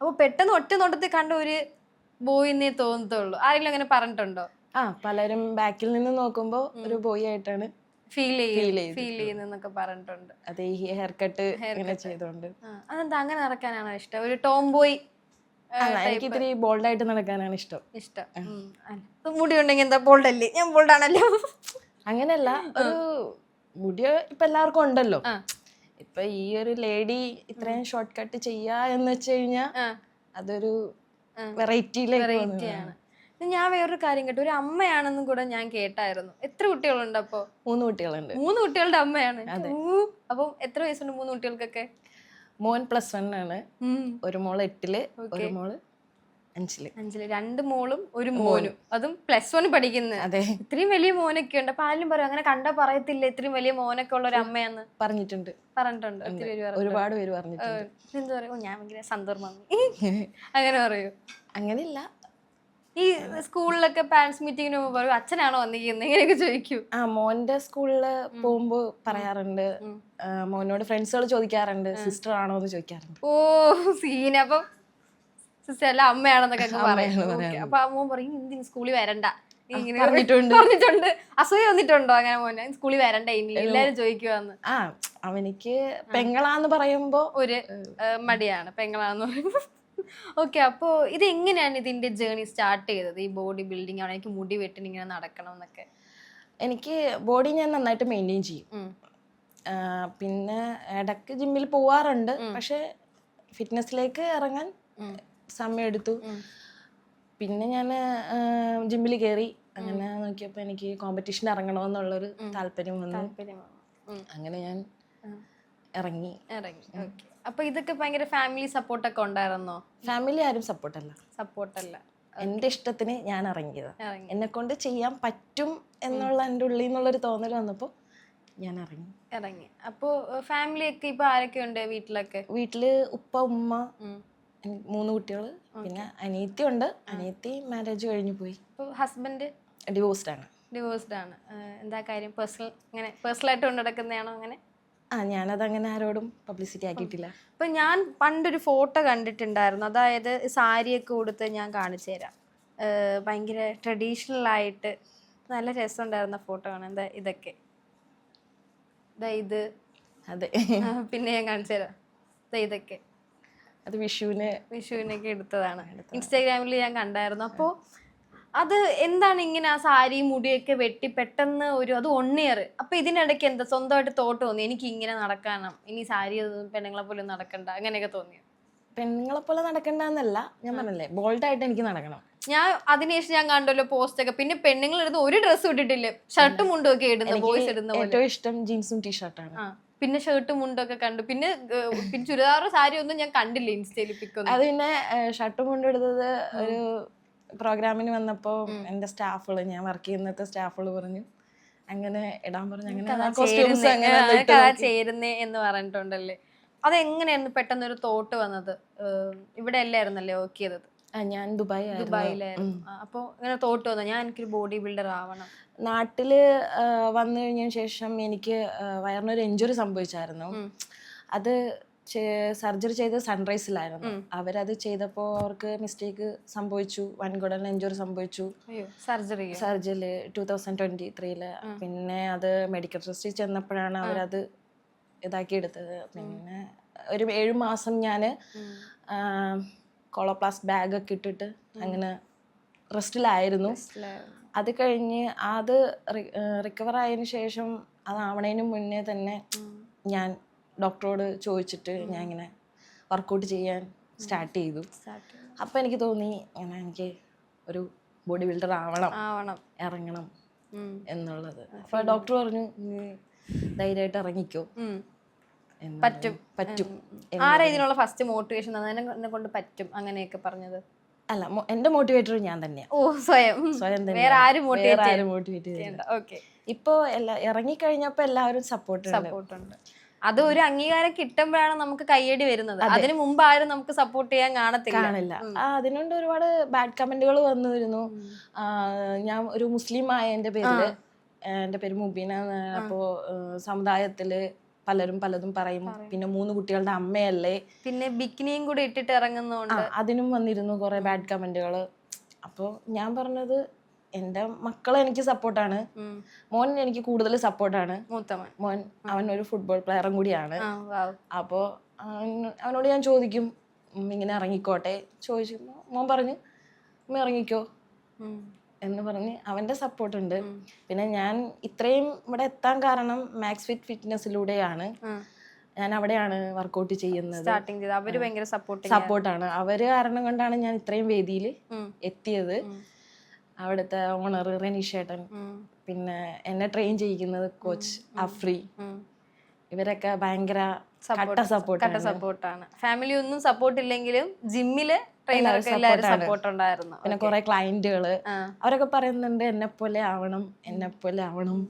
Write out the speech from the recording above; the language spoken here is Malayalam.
അപ്പൊ പെട്ടെന്ന് ഒറ്റ നോട്ടത്തിൽ കണ്ട ഒരു ബോയിന്നേ തോന്നത്തുള്ളൂ. ആരെങ്കിലും അങ്ങനെ പറഞ്ഞിട്ടുണ്ടോ? പലരും ബാക്കിൽ നിന്ന് നോക്കുമ്പോ ഒരു ബോയ് ആയിട്ടാണ് ഫീൽ ചെയ്യുന്നൊക്കെ പറഞ്ഞിട്ടുണ്ട്. അതെ, ഈ ഹെയർ കട്ട് ഇങ്ങനെ ചെയ്തോണ്ട്. അതെന്താ അങ്ങനെ നടക്കാനാണോ ഇഷ്ടം? ഒരു ടോം ബോയ് എനിക്ക് ഇത്തിരി ബോൾഡ് ആയിട്ട് നടക്കാനാണ് ഇഷ്ടം. മുടി ഉണ്ടെങ്കിൽ എന്താ ബോൾഡ് അല്ലേ? ഞാൻ ബോൾഡ് ആണല്ലോ. അങ്ങനെയല്ല, ഒരു മുടി ഇപ്പൊ എല്ലാവർക്കും ഉണ്ടല്ലോ. ഇപ്പൊ ഈ ഒരു ലേഡി ഇത്രയും ഷോർട്ട് കട്ട് ചെയ്യാ എന്ന് വെച്ച് കഴിഞ്ഞാ അതൊരു വെറൈറ്റിയാണ്. ഞാൻ വേറൊരു കാര്യം കേട്ടു, ഒരു അമ്മയാണെന്നും കൂടെ ഞാൻ കേട്ടായിരുന്നു. എത്ര കുട്ടികളുണ്ട് അപ്പൊ? 3 കുട്ടികളുണ്ട്. 3 കുട്ടികളുടെ അമ്മയാണ്. അപ്പം എത്ര വയസ്സുണ്ട് 3 കുട്ടികൾക്കൊക്കെ? മോൻ +1 ആണ്, ഒരു മോള് 8-ല്, ഒരു മോള് 5-ല്. 2 മോളും ഒരു മോനും, അതും +1 പഠിക്കുന്നത്. അതെ, ഇത്രയും വലിയ മോനൊക്കെ ഉണ്ട്. അപ്പൊ ആരും പറയും അങ്ങനെ കണ്ടാ പറയത്തില്ല ഇത്രയും വലിയ മോനൊക്കെ ഉള്ള ഒരു അമ്മയാന്ന്? പറഞ്ഞിട്ടുണ്ട്. ഒരുപാട് പേര് പറഞ്ഞിട്ടുണ്ട്. എന്താ പറയാ, ഞാൻ ഭയങ്കര സന്തോഷം അങ്ങനെ പറയൂ? അങ്ങനെയില്ല, ഈ സ്കൂളിലൊക്കെ പാരന്റ്സ് മീറ്റിങ്ങിന് പോകുമ്പോ പറയും അച്ഛനാണോ വന്നിരിക്കുന്നത് ഇങ്ങനെയൊക്കെ ചോദിക്കൂ? മോന്റെ സ്കൂളില് പോകുമ്പോ പറയാറുണ്ട്, മോനോട് ഫ്രണ്ട്സുകൾ ചോദിക്കാറുണ്ട് സിസ്റ്റർ ആണോ എന്ന് ചോദിക്കാറുണ്ട്. ഓ സീൻ. അപ്പം സിസ്റ്റർ അല്ല അമ്മയാണെന്നൊക്കെ പറയും. അപ്പൊ മോൻ പറയും എന്തിന് സ്കൂളിൽ വരണ്ട പറഞ്ഞിട്ടുണ്ട്. അസൂയ വന്നിട്ടുണ്ടോ അങ്ങനെ മോനെ? സ്കൂളിൽ വരണ്ട ഇനി എല്ലാരും ചോദിക്കുവാന്ന്. അവനിക്ക് പെങ്ങളാന്ന് പറയുമ്പോ ഒരു മടിയാണ്, പെങ്ങളാന്ന് പറയുമ്പോ. ഓക്കെ, അപ്പോ ഇത് എങ്ങനെയാണ് ഇതിന്റെ ജേർണി സ്റ്റാർട്ട് ചെയ്തത്? ഈ ബോഡി ബിൽഡിംഗ് ആണ്, എനിക്ക് മുടി വെട്ടിന് ഇങ്ങനെ നടക്കണം എന്നൊക്കെ. എനിക്ക് ബോഡി ഞാൻ നന്നായിട്ട് മെയിൻറ്റെയിൻ ചെയ്യും. പിന്നെ ഇടയ്ക്ക് ജിമ്മിൽ പോവാറുണ്ട്, പക്ഷെ ഫിറ്റ്നസ്സിലേക്ക് ഇറങ്ങാൻ സമയം എടുത്തു. പിന്നെ ഞാൻ ജിമ്മിൽ കയറി, അങ്ങനെ നോക്കിയപ്പോൾ എനിക്ക് കോമ്പറ്റീഷൻ ഇറങ്ങണമെന്നുള്ളൊരു താല്പര്യം വന്നു. അങ്ങനെ ഞാൻ ഇറങ്ങി. ഓക്കെ, അപ്പൊ ഇതൊക്കെ ഭയങ്കര ഫാമിലി സപ്പോർട്ടൊക്കെ ഉണ്ടായിരുന്നോ? ഫാമിലി ആരും സപ്പോർട്ടല്ല, എൻ്റെ ഇഷ്ടത്തിന് ഞാൻ ഇറങ്ങിയത്. എന്നെ കൊണ്ട് ചെയ്യാൻ പറ്റും എന്നുള്ള എൻ്റെ ഉള്ളിൽ നിന്നുള്ളൊരു തോന്നൽ വന്നപ്പോൾ ഞാൻ ഇറങ്ങി. അപ്പോ ഫാമിലി ഒക്കെ ഇപ്പൊ ആരൊക്കെ ഉണ്ട് വീട്ടിലൊക്കെ? വീട്ടില് ഉപ്പ, ഉമ്മ, 3 കുട്ടികൾ, പിന്നെ അനിയത്തി ഉണ്ട്. അനിയത്തി മാരേജ് കഴിഞ്ഞു പോയി. ഹസ്ബൻഡ് ഡിവോഴ്സ്ഡ് ആണ്. എന്താ കാര്യം? പേഴ്സണലായിട്ട് കൊണ്ട് നടക്കുന്നതാണോ അങ്ങനെ? ഞാനത് അങ്ങനെ ആരോടും പബ്ലിസിറ്റി ആക്കിയിട്ടില്ല. ഇപ്പൊ ഞാൻ പണ്ടൊരു ഫോട്ടോ കണ്ടിട്ടുണ്ടായിരുന്നു, അതായത് സാരിയൊക്കെ കൊടുത്ത് ഞാൻ കാണിച്ചു തരാം. ഭയങ്കര ട്രഡീഷണൽ ആയിട്ട് നല്ല രസമുണ്ടായിരുന്ന ഫോട്ടോ ആണ്. എന്താ ഇതൊക്കെ? ഇത് അതെ, പിന്നെ ഞാൻ കാണിച്ചു തരാം. ഇതൊക്കെ അത് വിഷുവിനൊക്കെ എടുത്തതാണ്. ഇൻസ്റ്റാഗ്രാമിൽ ഞാൻ കണ്ടായിരുന്നു. അപ്പോ അത് എന്താണ് ഇങ്ങനെ ആ സാരി മുടിയൊക്കെ വെട്ടി പെട്ടെന്ന് അത് 1 ഇയർ? അപ്പൊ ഇതിനിടയ്ക്ക് എന്താ സ്വന്തമായിട്ട് തോട്ട് തോന്നി എനിക്ക് ഇങ്ങനെ നടക്കണം, ഇനി സാരി പെണ്ണുങ്ങളെ പോലെ നടക്കണ്ട, അങ്ങനെയൊക്കെ തോന്നിയോ? പെണ്ണുങ്ങളെ പോലെ നടക്കണ്ടെന്നല്ല, ഞാൻ പറഞ്ഞല്ലേ ബോൾഡായിട്ട് എനിക്ക് നടക്കണം. ഞാൻ അതിനുശേഷം ഞാൻ കണ്ടല്ലോ പോസ്റ്റ് ഒക്കെ, പിന്നെ പെണ്ണുങ്ങൾ ഇടുന്ന ഒരു ഡ്രസ്സ് ഇട്ടിട്ടില്ല, ഷർട്ടും മുണ്ടും ഒക്കെ ഇടുന്ന ബോയ്സ് ഇടുന്ന പോലെ. ഏറ്റവും ഇഷ്ടം ജീൻസും ടീഷർട്ടാണ്. പിന്നെ ഷർട്ടും മുണ്ടും ഒക്കെ കണ്ടു. പിന്നെ ചുരിദാറോ സാരി ഒന്നും ഞാൻ കണ്ടില്ല ഇൻസ്റ്റയിൽ പിക്കൊന്നും. അത് പിന്നെ ഷർട്ടും മുണ്ടും എടുത്തത് ഒരു പ്രോഗ്രാമിന് വന്നപ്പോൾ എൻ്റെ സ്റ്റാഫുകള്, ഞാൻ വർക്ക് ചെയ്യുന്നത്തെ സ്റ്റാഫുകള് പറഞ്ഞു അങ്ങനെ ഇടാൻ പറഞ്ഞു. അങ്ങനെ ചേരുന്നേ എന്ന് പറഞ്ഞിട്ടുണ്ടല്ലേ. അതെങ്ങനെയായിരുന്നു പെട്ടെന്ന് ഒരു തോട്ട് വന്നത്? ഇവിടെ അല്ലായിരുന്നല്ലേ വർക്ക് ചെയ്തത്? ഞാൻ ദുബായിലായിരുന്നു. അപ്പോൾ ഇങ്ങനെ തോട്ട് വന്നു ഞാൻ എനിക്കൊരു ബോഡി ബിൽഡർ ആവണം? നാട്ടില് വന്നു കഴിഞ്ഞതിന് ശേഷം എനിക്ക് വയറിനൊരു ഇഞ്ചുറി സംഭവിച്ചായിരുന്നു. അത് സർജറി ചെയ്ത് സൺറൈസിലായിരുന്നു. അവരത് ചെയ്തപ്പോൾ അവർക്ക് മിസ്റ്റേക്ക് സംഭവിച്ചു, വൻകുടലിന് ഇഞ്ചുറി സംഭവിച്ചു. സർജറി 2023. പിന്നെ അത് മെഡിക്കൽ ട്രസ്റ്റിൽ ചെന്നപ്പോഴാണ് അവരത് ഇതാക്കിയെടുത്തത്. പിന്നെ ഒരു 7 മാസം ഞാൻ കോളോപ്ലാസ്റ്റ് ബാഗൊക്കെ ഇട്ടിട്ട് അങ്ങനെ റെസ്റ്റിലായിരുന്നു. അത് കഴിഞ്ഞ് അത് റിക്കവർ ആയതിനു ശേഷം അതാവണതിന് മുന്നേ തന്നെ ഞാൻ ഡോക്ടറോട് ചോദിച്ചിട്ട് ഞാൻ ഇങ്ങനെ വർക്കൗട്ട് ചെയ്യാൻ സ്റ്റാർട്ട് ചെയ്തു. അപ്പം എനിക്ക് തോന്നി ഇങ്ങനെ എനിക്ക് ഒരു ബോഡി ബിൽഡർ ആവണം, ഇറങ്ങണം എന്നുള്ളത്. അപ്പോൾ ഡോക്ടർ പറഞ്ഞു ധൈര്യമായിട്ട് ഇറങ്ങിക്കോ, പറ്റും. ആരാ ഇതിനുള്ള ഫസ്റ്റ് മോട്ടിവേഷൻ എന്നെ കൊണ്ട് പറ്റും അങ്ങനെയൊക്കെ പറഞ്ഞത്? അല്ല, എന്റെ മോട്ടിവേറ്റർ ഞാൻ തന്നെയാണ്. സ്വയം തന്നെ, വേറെ ആരും മോട്ടിവേറ്റ് ചെയ്യണ്ട. ഇപ്പൊ ഇറങ്ങിക്കഴിഞ്ഞപ്പോ എല്ലാവരും സപ്പോർട്ടുണ്ട്. അത് ഒരു അംഗീകാരം കിട്ടുമ്പോഴാണ് നമുക്ക് കയ്യടി വരുന്നത്. അതിനു മുമ്പ് ആരും നമുക്ക് സപ്പോർട്ട് ചെയ്യാൻ കാണില്ല. അതിനുണ്ട് ഒരുപാട് ബാഡ് കമന്റുകൾ വന്നിരുന്നു. ഞാൻ ഒരു മുസ്ലിം ആയ എന്റെ പേര് മുബീന. അപ്പോ സമുദായത്തില് പലരും പലതും പറയും. പിന്നെ 3 കുട്ടികളുടെ അമ്മയല്ലേ, പിന്നെ ബിക്കിനിയും കൂടി ഇട്ടിട്ട് ഇറങ്ങുന്നോണ്ട് അതിനും വന്നിരുന്നു കുറെ ബാഡ് കമന്റുകൾ. അപ്പോൾ ഞാൻ പറഞ്ഞത് എൻ്റെ മക്കൾ എനിക്ക് സപ്പോർട്ടാണ്, മോൻ എനിക്ക് കൂടുതൽ സപ്പോർട്ടാണ്. മൂത്തമൻ മോൻ അവൻ ഒരു ഫുട്ബോൾ പ്ലെയറും കൂടിയാണ്. അപ്പോൾ അവനോട് ഞാൻ ചോദിക്കും ഇങ്ങനെ ഇറങ്ങിക്കോട്ടെ ചോദിച്ചു. മോൻ പറഞ്ഞു ഇറങ്ങിക്കോ എന്ന് പറഞ്ഞ് അവൻ്റെ സപ്പോർട്ടുണ്ട്. പിന്നെ ഞാൻ ഇത്രയും ഇവിടെ എത്താൻ കാരണം മാക്സ് ഫിറ്റ് ഫിറ്റ്നസ്സിലൂടെയാണ്. ഞാൻ അവിടെയാണ് വർക്കൗട്ട് ചെയ്യുന്നത്. സ്റ്റാർട്ടിങ് ചെയ്ത് അവര് ഭയങ്കര സപ്പോർട്ടാണ്. അവര് കാരണം കൊണ്ടാണ് ഞാൻ ഇത്രയും വേദിയിൽ എത്തിയത്. അവിടുത്തെ ഓണർ റെനീഷേട്ടൻ, പിന്നെ എന്നെ ട്രെയിൻ ചെയ്യിക്കുന്നത് കോച്ച് അഫ്രി, ഇവരൊക്കെ ഭയങ്കര കട്ട സപ്പോർട്ടാണ്. ഫാമിലി ഒന്നും സപ്പോർട്ട് ഇല്ലെങ്കിലും ജിമ്മില് ട്രെയിനർക്ക് എല്ലാവരും സപ്പോർട്ട് ഉണ്ടായിരുന്നു. പിന്നെ കുറെ ക്ലയന്റുകള് അവരൊക്കെ പറയുന്നുണ്ട് എന്നെ പോലെ ആവണം